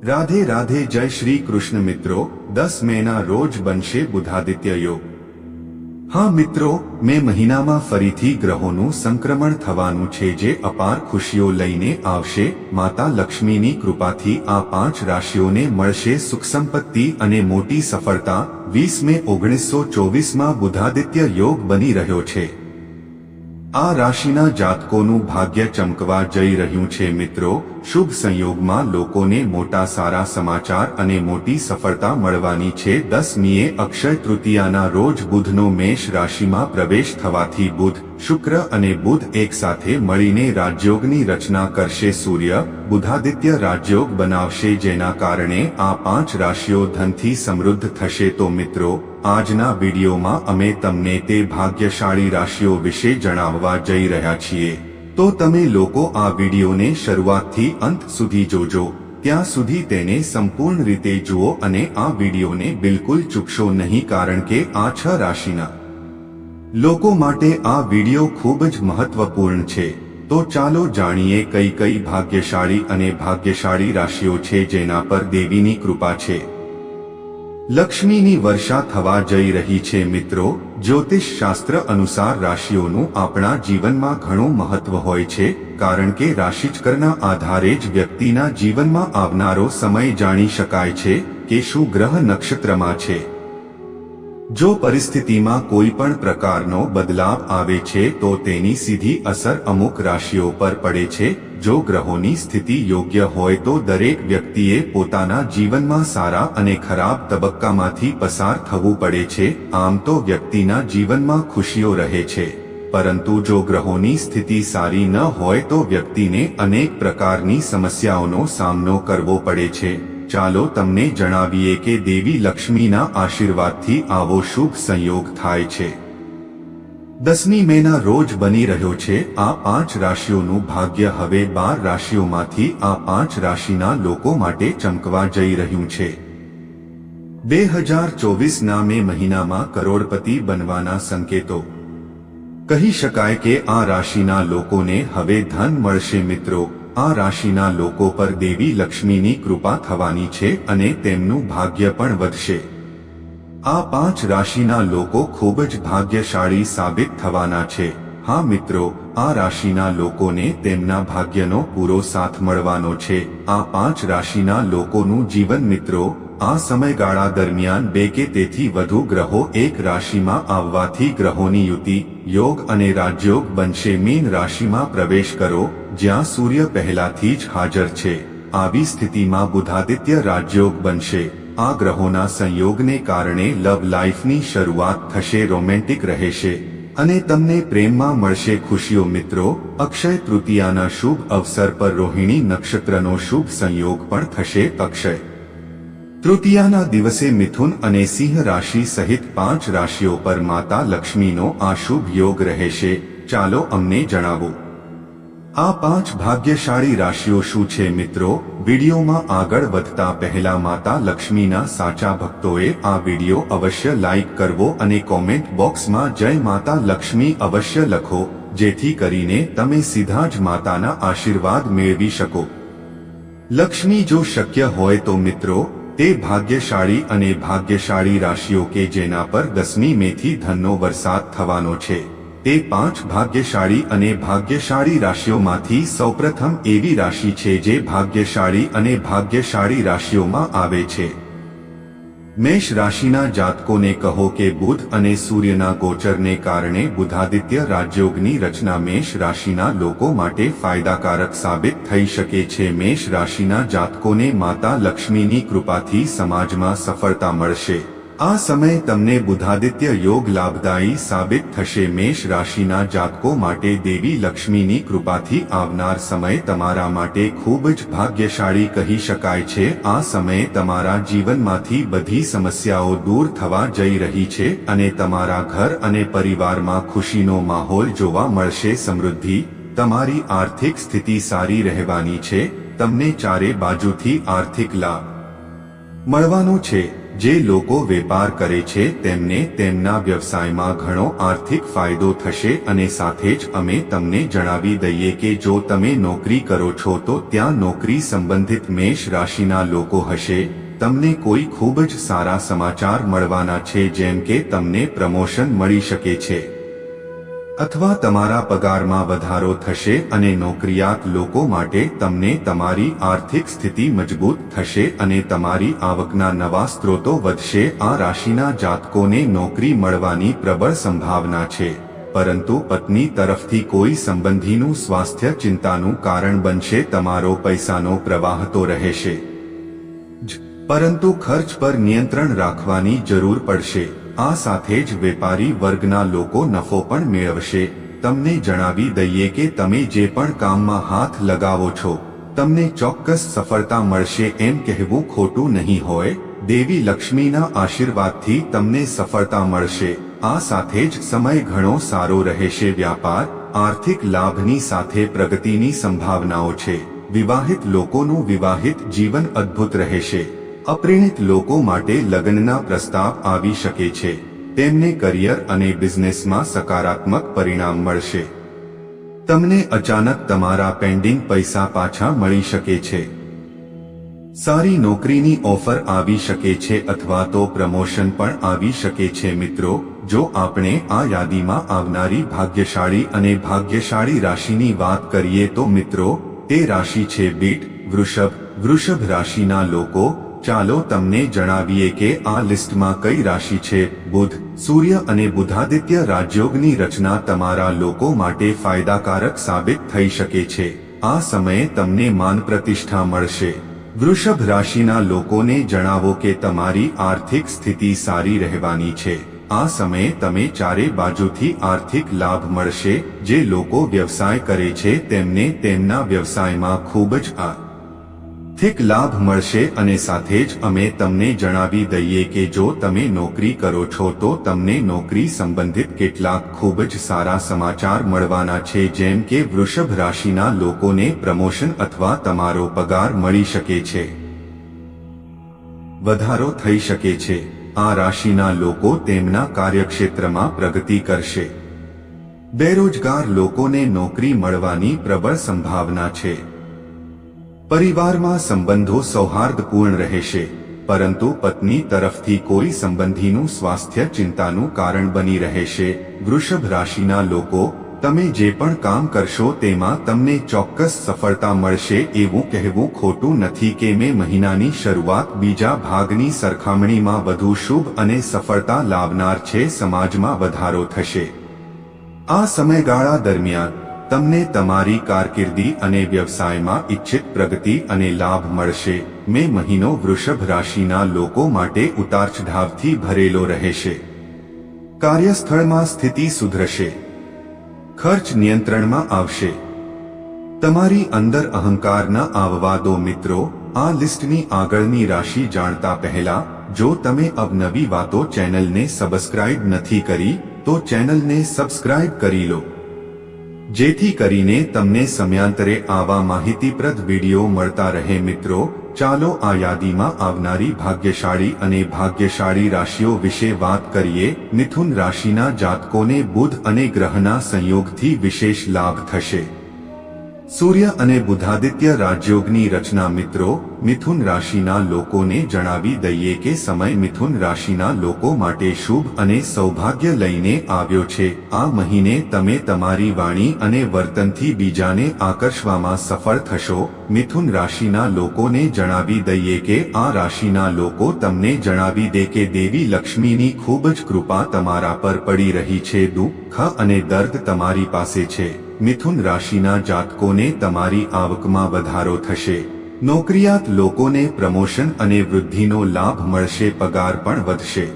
રાધે રાધે જય શ્રી કૃષ્ણ મિત્રો 10 મેના રોજ બનશે બુધાદિત્ય યોગ। હા મિત્રો, મે મહિનામાં ફરીથી ગ્રહોનું સંક્રમણ થવાનું છે જે અપાર ખુશીઓ લઈને આવશે। માતા લક્ષ્મીની કૃપાથી આ 5 રાશિઓને મળશે સુખ સંપત્તિ અને મોટી સફળતા। 20 મે 1924માં બુધાદિત્ય યોગ બની રહ્યો છે। આ રાશિના જાતકોનું ભાગ્ય ચમકવા જઈ રહ્યું છે મિત્રો। શુભ સંયોગમાં લોકોને મોટા સારા સમાચાર અને મોટી સફળતા મળવાની છે। 10મીએ અક્ષય તૃતીયાના રોજ બુધનો મેષ રાશિમાં પ્રવેશ થવાથી બુધ, શુક્ર અને બુધ એક સાથે મળીને રાજયોગની રચના કરશે। સૂર્ય બુધાદિત્ય રાજયોગ બનાવશે જેના કારણે આ 5 રાશિઓ ધનથી સમૃદ્ધ થશે। તો મિત્રો, આજના વિડીયોમાં અમે તમને તે ભાગ્યશાળી રાશિઓ વિશે જણાવવા જઈ રહ્યા છીએ। તો તમે લોકો આ વિડીયોને શરૂઆતથી અંત સુધી જોજો, ત્યાં સુધી તેને સંપૂર્ણ રીતે જુઓ અને આ વિડીયોને બિલકુલ ચૂકશો નહીં, કારણ કે આ 6 રાશિના લોકો માટે આ વિડીયો ખૂબ જ મહત્વપૂર્ણ છે। તો ચાલો જાણીએ કઈ કઈ ભાગ્યશાળી અને ભાગ્યશાળી રાશિઓ છે જેના પર દેવીની કૃપા છે। લક્ષ્મીની વર્ષા થવા જઈ રહી છે મિત્રો। જ્યોતિષ શાસ્ત્ર અનુસાર રાશિઓનું આપણા જીવનમાં ઘણું મહત્વ હોય છે, કારણ કે રાશિચક્રના આધારે જ વ્યક્તિના જીવનમાં આવનારો સમય જાણી શકાય છે કે શું ગ્રહ નક્ષત્રમાં છે। જો પરિસ્થિતિમાં કોઈ પણ પ્રકારનો બદલાવ આવે છે તો તેની સીધી અસર અમુક રાશિઓ પર પડે છે। જો ગ્રહોની સ્થિતિ યોગ્ય હોય તો દરેક વ્યક્તિએ પોતાના જીવનમાં સારા અને ખરાબ તબક્કામાંથી પસાર થવું પડે છે। આમ તો વ્યક્તિના જીવનમાં ખુશીઓ રહે છે, પરંતુ જો ગ્રહોની સ્થિતિ સારી ન હોય તો વ્યક્તિને અનેક પ્રકારની સમસ્યાઓનો સામનો કરવો પડે છે। ચાલો તમને જણાવીએ કે દેવી લક્ષ્મીના આશીર્વાદથી આવો શુભ સંયોગ થાય છે। 10મી મેના રોજ બની રહ્યો છે આ 5 રાશિઓનું ભાગ્ય હવે 12 રાશિઓમાંથી આ 5 રાશિના લોકો માટે ચમકવા જઈ રહ્યું છે। 2024ના મે મહિનામાં કરોડપતિ બનવાના સંકેતો। કહી શકાય કે આ રાશિના લોકોને હવે ધન મળશે મિત્રો। આ રાશિના લોકો પર દેવી લક્ષ્મીની કૃપા થવાની છે અને તેમનું ભાગ્ય પણ વધશે। આ 5 રાશિના લોકો ખૂબ જ ભાગ્યશાળી સાબિત થવાના છે। હા મિત્રો, આ રાશિના લોકોને તેમના ભાગ્યનો પૂરો સાથ મળવાનો છે। આ 5 રાશિના લોકોનું જીવન મિત્રો, આ સમયગાળા દરમિયાન 2 કે તેથી વધુ ગ્રહો એક રાશિમાં આવવાથી ગ્રહોની યુતિ, યોગ અને રાજયોગ બનશે। મીન રાશિમાં પ્રવેશ કરો, જ્યાં સૂર્ય પહેલાથી જ હાજર છે। આવી સ્થિતિમાં બુધાદિત્ય રાજયોગ બનશે। આ ગ્રહોના સંયોગને કારણે લવ લાઈફની શરૂઆત થશે, રોમેન્ટિક રહેશે અને તમને પ્રેમમાં મળશે ખુશીઓ મિત્રો। અક્ષય તૃતીયાના શુભ અવસર પર રોહિણી નક્ષત્રનો શુભ સંયોગ પણ થશે। અક્ષય તૃતીયાના દિવસે મિથુન અને સિંહ રાશિ સહિત 5 રાશિઓ પર માતા લક્ષ્મીનો આ શુભ યોગ રહેશે। ચાલો અમને જણાવો, આ 5 ભાગ્યશાળી રાશિઓ શું છે મિત્રો। વિડીયોમાં આગળ વધતા પહેલા માતા લક્ષ્મીના સાચા ભક્તોએ આ વિડીયો અવશ્ય લાઈક કરવો અને કોમેન્ટ બોક્સમાં જય માતા લક્ષ્મી અવશ્ય લખો, જેથી કરીને તમે સીધા જ માતાના આશીર્વાદ મેળવી શકો। લક્ષ્મી જો શક્ય હોય તો મિત્રો, તે ભાગ્યશાળી અને ભાગ્યશાળી રાશિઓ કે જેના પર 10મી મેથી ધનનો વરસાદ થવાનો છે, તે 5 ભાગ્યશાળી અને ભાગ્યશાળી રાશિઓમાંથી સૌપ્રથમ એવી રાશિ છે જે ભાગ્યશાળી અને ભાગ્યશાળી રાશિઓમાં આવે છે। મેષ રાશિના જાતકોને કહો કે બુધ અને સૂર્યના ગોચરને કારણે બુધાદિત્ય રાજયોગની રચના મેષ રાશિના લોકો માટે ફાયદાકારક સાબિત થઈ શકે છે। મેષ રાશિના જાતકોને માતા લક્ષ્મીની કૃપાથી સમાજમાં સફળતા મળશે। આ સમય તમને બુધાદિત્ય યોગ લાભદાયી સાબિત થશે। મેષ રાશિના જાતકો માટે દેવી લક્ષ્મીની કૃપાથી આવનાર સમય તમારા માટે ખૂબ જ ભાગ્યશાળી કહી શકાય છે। આ સમયે તમારા જીવનમાંથી બધી સમસ્યાઓ દૂર થવા જઈ રહી છે અને તમારા ઘર અને પરિવારમાં ખુશીનો માહોલ જોવા મળશે। સમૃદ્ધિ, તમારી આર્થિક સ્થિતિ સારી રહેવાની છે। તમને ચારે બાજુથી આર્થિક લાભ મળવાનો છે। જે લોકો વેપાર કરે છે તેમને તેમના વ્યવસાયમાં ઘણો આર્થિક ફાયદો થશે અને સાથે જ અમે તમને જણાવી દઈએ કે જો તમે નોકરી કરો છો તો ત્યાં નોકરી સંબંધિત મેષ રાશિના લોકો હશે તમને કોઈ ખૂબ જ સારા સમાચાર મળવાના છે જેમ કે તમને પ્રમોશન મળી શકે છે અથવા તમારા પગારમાં વધારો થશે અને નોકરિયાત લોકો માટે તમને તમારી આર્થિક સ્થિતિ મજબૂત થશે અને તમારી આવકના નવા સ્ત્રોતો વધશે આ રાશિના જાતકોને નોકરી મળવાની પ્રબળ સંભાવના છે પરંતુ પત્ની તરફથી કોઈ સંબંધીનું સ્વાસ્થ્ય ચિંતાનું કારણ બનશે તમારો પૈસાનો પ્રવાહ તો રહેશે જ પરંતુ ખર્ચ પર નિયંત્રણ રાખવાની જરૂર પડશે આ સાથે જ વેપારી વર્ગના લોકો નફો પણ મેળવશે તમને જણાવી દઈએ કે તમે જે પણ કામમાં હાથ લગાવો છો તમને ચોક્કસ સફળતા મળશે એમ કહેવું ખોટું નહીં હોય દેવી લક્ષ્મીના આશીર્વાદથી તમને સફળતા મળશે આ સાથે જ સમય ઘણો સારો રહેશે વ્યાપાર આર્થિક લાભની સાથે પ્રગતિની સંભાવનાઓ છે વિવાહિત લોકોનું વિવાહિત જીવન અદ્ભુત રહેશે અપરિણિત લોકો માટે લગ્નના પ્રસ્તાવ આવી શકે છે તેમને કરિયર અને બિઝનેસમાં સકારાત્મક પરિણામ મળશે તમને અચાનક તમારા પેન્ડિંગ પૈસા પાછા મળી શકે છે સારી નોકરીની ઓફર આવી શકે છે અથવા તો પ્રમોશન પણ આવી શકે છે મિત્રો જો આપણે આ યાદીમાં આવનારી ભાગ્યશાળી અને ભાગ્યશાળી રાશિની વાત કરીએ તો મિત્રો તે રાશિ છે બીટ વૃષભ રાશિના લોકો ચાલો તમને જણાવીએ કે આ લિસ્ટમાં કઈ રાશિ છે બુધ સૂર્ય અને બુધાદિત્ય રાજયોગની રચના તમારા લોકો માટે ફાયદાકારક સાબિત થઈ શકે છે આ સમયે તમને માન પ્રતિષ્ઠા મળશે વૃષભ રાશિના લોકોને જણાવો કે તમારી આર્થિક સ્થિતિ સારી રહેવાની છે આ સમયે તમે ચારે બાજુથી આર્થિક લાભ મળશે જે લોકો વ્યવસાય કરે છે તેમને તેમના વ્યવસાયમાં ખૂબ જ આર્થિક લાભ મળશે અને સાથે જ અમે તમને જણાવી દઈએ કે જો તમે નોકરી કરો છો તો તમને નોકરી સંબંધિત કેટલાક ખૂબ જ સારા સમાચાર મળવાના છે જેમ કે વૃષભ રાશિના લોકોને પ્રમોશન અથવા તમારો પગાર મળી શકે છે વધારો થઈ શકે છે આ રાશિના લોકો તેમના કાર્યક્ષેત્રમાં પ્રગતિ કરશે બેરોજગાર લોકોને નોકરી મળવાની પ્રબળ સંભાવના છે પરિવારમાં સંબંધો સૌહાર્દપૂર્ણ રહેશે પરંતુ પત્ની તરફથી કોઈ સંબંધીનું સ્વાસ્થ્ય ચિંતાનું કારણ બની રહેશે વૃષભ રાશિના લોકો તમે જે પણ કામ કરશો તેમાં તમને ચોક્કસ સફળતા મળશે એવું કહેવું ખોટું નથી કે મે મહિનાની શરૂઆત બીજા ભાગની સરખામણીમાં વધુ શુભ અને સફળતા લાવનાર છે સમાજમાં વધારો થશે આ સમયગાળા દરમિયાન તમને તમારી કારકિર્દી અને વ્યવસાયમાં ઇચ્છિત પ્રગતિ અને લાભ મળશે મે મહિનો વૃષભ રાશિના લોકો માટે ઉતારચઢાવથી ભરેલો રહેશે કાર્યસ્થળમાં સ્થિતિ સુધરશે ખર્ચ નિયંત્રણમાં આવશે તમારી અંદર અહંકાર ન આવવા દો મિત્રો આ લિસ્ટની આગળની રાશિ જાણતા પહેલા જો તમે અવનવી વાતો ચેનલને સબસ્ક્રાઇબ નથી કરી તો ચેનલને સબસ્ક્રાઇબ કરી લો જેથી કરીને તમને સમયાંતરે આવા માહિતીપ્રદ વિડીયો મળતા રહે મિત્રો ચાલો આ યાદીમાં આવનારી ભાગ્યશાળી અને ભાગ્યશાળી રાશિઓ વિશે વાત કરીએ મિથુન રાશિના જાતકોને બુધ અને ગ્રહના સંયોગથી વિશેષ લાભ થશે સૂર્ય અને બુધાદિત્ય રાજયોગની રચના મિત્રો મિથુન રાશિના લોકોને જણાવી દઈએ કે સમય મિથુન રાશિના લોકો માટે શુભ અને સૌભાગ્ય લઈને આવ્યો છે આ મહિને તમે તમારી વાણી અને વર્તનથી બીજાને આકર્ષવામાં સફળ થશો મિથુન રાશિના લોકોને જણાવી દઈએ કે આ રાશિના લોકો તમને જણાવી દે કે દેવી લક્ષ્મીની ખૂબ જ કૃપા તમારા પર પડી રહી છે દુઃખ અને દર્દ તમારી પાસે છે મિથુન રાશિના જાતકોને તમારી આવકમાં વધારો થશે નોકરિયાત લોકોને પ્રમોશન અને વૃદ્ધિનો લાભ મળશે પગાર પણ વધશે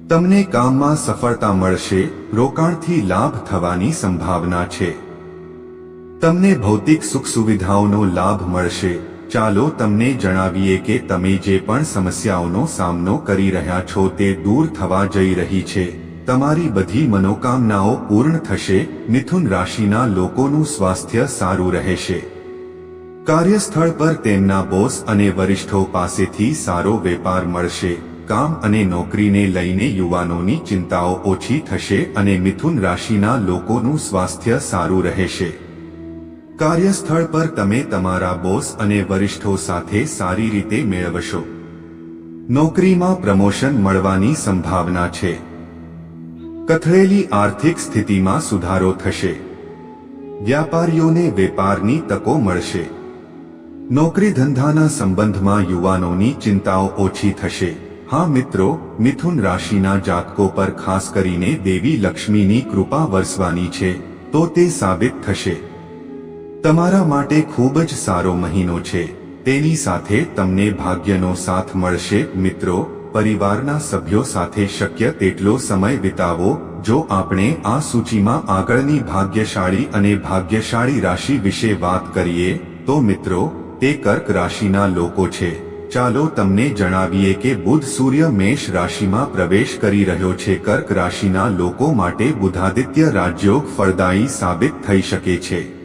તમને કામમાં સફળતા મળશે રોકાણથી લાભ થવાની સંભાવના છે તમને ભૌતિક સુખ સુવિધાઓનો લાભ મળશે ચાલો તમને જણાવીએ કે તમે જે પણ સમસ્યાઓનો સામનો કરી રહ્યા છો તે દૂર થવા જઈ રહી છે તમારી બધી મનોકામનાઓ પૂર્ણ થશે મિથુન રાશિના લોકોનું સ્વાસ્થ્ય સારું રહેશે કાર્યસ્થળ પર તેમના બોસ અને વરિષ્ઠો પાસેથી સારો વેપાર મળશે કામ અને નોકરીને લઈને યુવાનોની ચિંતાઓ ઓછી થશે અને મિથુન રાશિના લોકોનું સ્વાસ્થ્ય સારું રહેશે. કાર્યસ્થળ પર તમે તમારા બોસ અને વરિષ્ઠો સાથે સારી રીતે મેળવશો. નોકરીમાં પ્રમોશન મળવાની સંભાવના છે. કથળેલી આર્થિક સ્થિતિમાં સુધારો થશે. વ્યાપારીઓને વેપારની તકો મળશે. નોકરી ધંધાના સંબંધમાં યુવાનોની ચિંતાઓ ઓછી થશે. હા મિત્રો, મિથુન રાશિના જાતકો પર ખાસ કરીને દેવી લક્ષ્મીની કૃપા વરસવાની છે, તો તે સાબિત થશે. તમારા માટે ખૂબ જ સારો મહિનો છે. તેની સાથે તમને ભાગ્યનો સાથ મળશે. મિત્રો, પરિવારના સભ્યો સાથે શક્ય તેટલો સમય વિતાવો. જો આપણે આ સૂચિમાં આગળની ભાગ્યશાળી અને ભાગ્યશાળી રાશિ વિશે વાત કરીએ તો મિત્રો, તે કર્ક રાશિના લોકો છે. ચાલો તમને જણાવીએ કે બુધ સૂર્ય મેષ રાશિમાં પ્રવેશ કરી રહ્યો છે. કર્ક રાશિના લોકો માટે બુધાદિત્ય રાજયોગ ફળદાયી સાબિત થઈ શકે છે.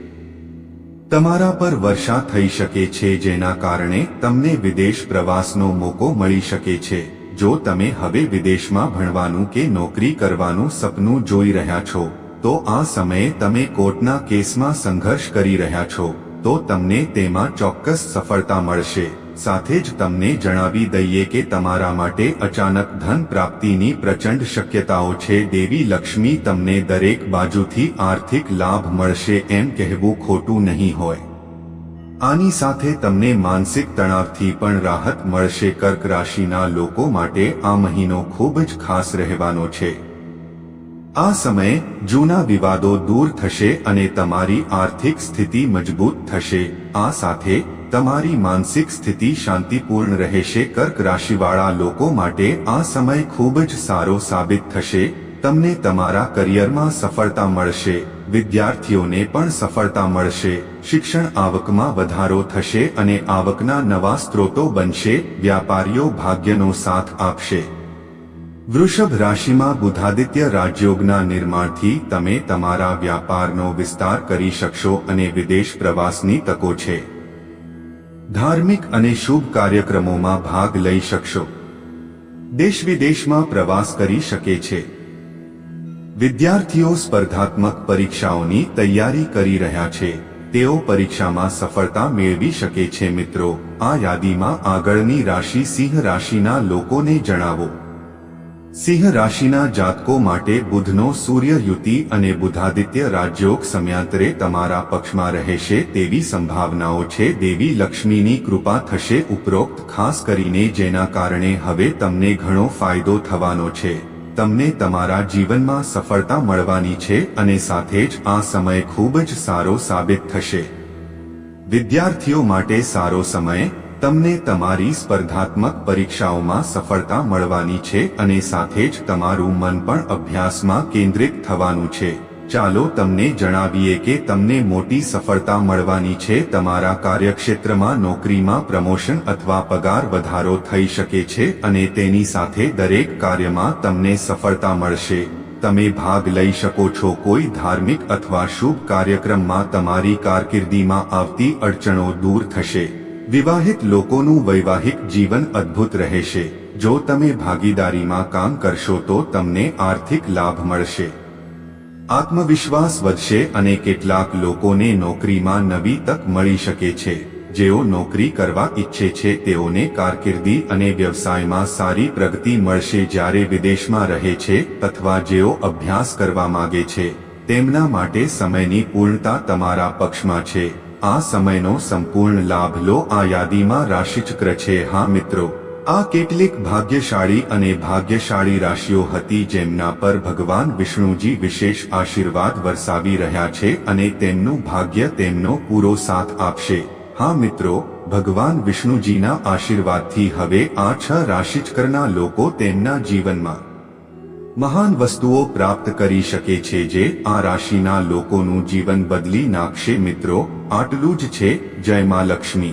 તમારા પર વર્ષા થઈ શકે છે, જેના કારણે તમને વિદેશ પ્રવાસનો મોકો મળી શકે છે. જો તમે હવે વિદેશમાં ભણવાનું કે નોકરી કરવાનું સપનું જોઈ રહ્યા છો, તો આ સમયે તમે કોર્ટના કેસમાં સંઘર્ષ કરી રહ્યા છો, તો તમને તેમાં ચોક્કસ સફળતા મળશે. સાથે જ તમને જણાવી દઈએ કે તમારા માટે અચાનક ધન પ્રાપ્તિની પ્રચંડ શક્યતાઓ છે. દેવી લક્ષ્મી તમને દરેક બાજુથી આર્થિક લાભ મળશે એમ કહેવું ખોટું નહીં હોય. આની સાથે તમને માનસિક તણાવથી પણ રાહત મળશે. કર્ક રાશિના લોકો માટે આ મહિનો ખૂબ જ ખાસ રહેવાનો છે. આ સમયે જૂના વિવાદો દૂર થશે અને તમારી આર્થિક સ્થિતિ મજબૂત થશે. આ સાથે તમારી માનસિક સ્થિતિ શાંતિપૂર્ણ રહેશે. કર્ક રાશિવાળા લોકો માટે આ સમય ખૂબ જ સારો સાબિત થશે. તમને તમારા કરિયરમાં સફળતા મળશે. વિદ્યાર્થીઓને પણ સફળતા મળશે. શિક્ષણ આવકમાં વધારો થશે અને આવકના નવા સ્ત્રોતો બનશે. વ્યાપારીઓ ભાગ્યનો સાથ આપશે. વૃષભ રાશિમાં બુધાદિત્ય રાજયોગના નિર્માણથી તમે તમારા વ્યાપારનો વિસ્તાર કરી શકશો અને વિદેશ પ્રવાસની તકો છે. ધાર્મિક અને શુભ કાર્યક્રમોમાં ભાગ લઈ શકશો. દેશ વિદેશમાં પ્રવાસ કરી શકે છે. વિદ્યાર્થીઓ સ્પર્ધાત્મક પરીક્ષાઓની તૈયારી કરી રહ્યા છે. તેઓ પરીક્ષામાં સફળતા મેળવી શકે છે. મિત્રો, આ યાદીમાં આગળની રાશિ સિંહ રાશિના લોકોને જણાવો. સિંહ રાશિના જાતકો માટે બુધનો સૂર્ય યુતિ અને બુધાદિત્ય રાજયોગ સમયાંતરે તમારા પક્ષમાં રહેશે તેવી સંભાવનાઓ છે. દેવી લક્ષ્મીની કૃપા થશે ઉપરોક્ત ખાસ કરીને, જેના કારણે હવે તમને ઘણો ફાયદો થવાનો છે. તમને તમારા જીવનમાં સફળતા મળવાની છે અને સાથે જ આ સમય ખૂબ જ સારો સાબિત થશે. વિદ્યાર્થીઓ માટે સારો સમય. તમને તમારી સ્પર્ધાત્મક પરીક્ષાઓમાં સફળતા મળવાની છે અને સાથે જ તમારું મન પણ અભ્યાસમાં કેન્દ્રિત થવાનું છે. ચાલો તમને જણાવીએ કે તમને મોટી સફળતા મળવાની છે. તમારા કાર્યક્ષેત્રમાં નોકરીમાં પ્રમોશન અથવા પગાર વધારો થઈ શકે છે અને તેની સાથે દરેક કાર્યમાં તમને સફળતા મળશે. તમે ભાગ લઈ શકો છો. કોઈ ધાર્મિક અથવા શુભ કાર્યક્રમમાં તમારી કારકિર્દીમાં આવતી અડચણો દૂર થશે. વિવાહિત લોકોનું વૈવાહિક જીવન અદ્ભુત રહેશે. જો તમે ભાગીદારીમાં કામ કરશો તો તમને આર્થિક લાભ મળશે. આત્મવિશ્વાસ વધશે અને કેટલાક લોકોને નોકરીમાં નવી તક મળી શકે છે. જેઓ નોકરી કરવા ઈચ્છે છે તેઓને કારકિર્દી અને વ્યવસાયમાં સારી પ્રગતિ મળશે. જ્યારે વિદેશમાં રહે છે અથવા જેઓ અભ્યાસ કરવા માંગે છે તેમના માટે સમયની પૂર્ણતા તમારા પક્ષમાં છે. આ સમયનો સંપૂર્ણ લાભ લો. આ યાદીમાં રાશિચક્ર છે. હા મિત્રો, આ કેટલીક ભાગ્યશાળી અને ભાગ્યશાળી રાશિઓ હતી જેમના પર ભગવાન વિષ્ણુજી વિશેષ આશીર્વાદ વરસાવી રહ્યા છે અને તેમનું ભાગ્ય તેમનો પૂરો સાથ આપશે. હા મિત્રો, ભગવાન વિષ્ણુજીના આશીર્વાદથી હવે આ 6 રાશિચક્રના લોકો તેમના જીવનમાં મહાન વસ્તુઓ પ્રાપ્ત કરી શકે છે જે આ રાશિના લોકોનું જીવન બદલી નાખશે. મિત્રો, આટલું જ છે. જય માં લક્ષ્મી.